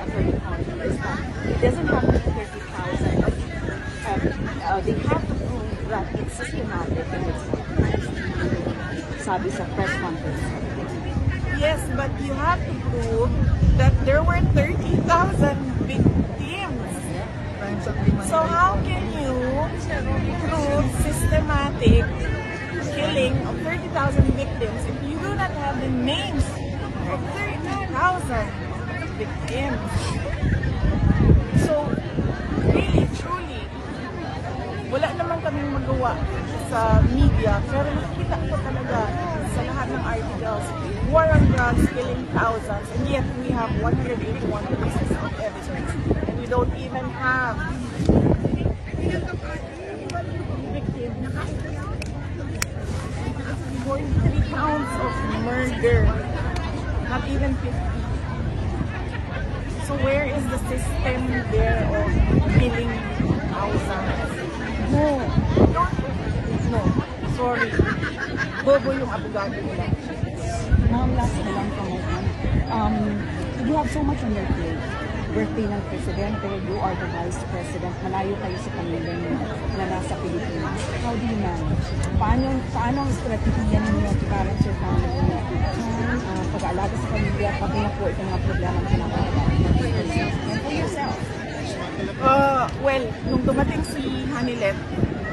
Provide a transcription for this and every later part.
attorney Consul is that it doesn't have to be 30,000. They have to prove that it's systematic and it's organized. Sabi sa press conference. Yes, but you have to prove that there were 30,000 victims. So how can you prove systematic killing of 30,000 victims if you do not have the names of 30,000 victims? So, really, truly, wala naman kaming magawa sa media, pero nakikita ko talaga sa lahat ng articles, war on drugs, killing thousands, and yet we have 181 pieces of evidence, and we don't even have victims. 43 counts of murder, not even 50. So where is the system there of killing thousands? No, sorry. Bobo yung abogado nila. Ma'am, last na lang po ngayon. You have so much on your plate. Birthday ng presidente, you are the vice president, malayo kayo sa pamilya niyo na nasa Pilipinas. How do you manage? Paano ang strategiya ninyo para sa family niyo? Pag-aalaga sa pamilya, pati na po itong mga problema ang pinapagawa and for yourself? Well, nung dumating si Hanilet,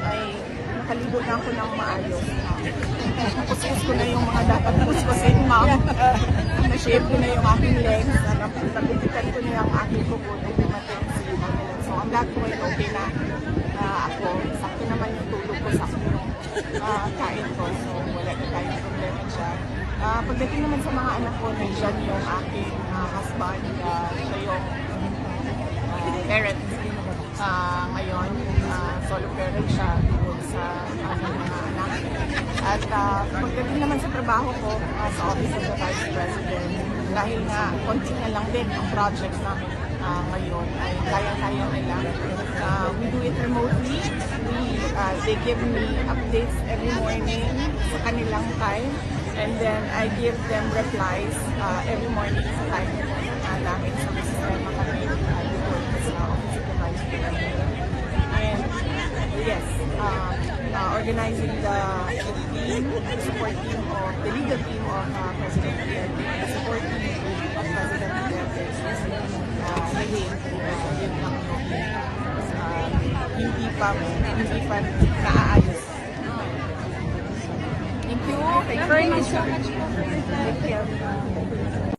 ay nakaligo na ako ng maayos. Napuskus ko na yung mga dapat puskusin, ma'am. Na-shape ko na yung aking legs. Napipitan ko na yung aking kuko nung dumating si Hanilet. So, ang that point, okay na ako. Sakto naman yung tulog ko, sakto yung kain ko. So, wala na tayong problema dyan. Pagdating naman sa mga anak ko, nandiyan yung aking husband, siya yung parent. Ngayon, solo parent siya sa aking mga anak. At pagdating naman sa trabaho ko sa Office of the Vice President, dahil nga konti na lang din ang projects namin ngayon, ay kaya-kaya nila. We do it remotely. They give me updates every morning sa kanilang time. And then I give them replies every morning sa time namin sa sistema kami report sa Office of the Vice President. And yes, organizing the team, the support team of the legal team of President Duterte, the support team of President Duterte, again, yun lang hindi pa naaayos. Thank you. Thank you very much. Thank you.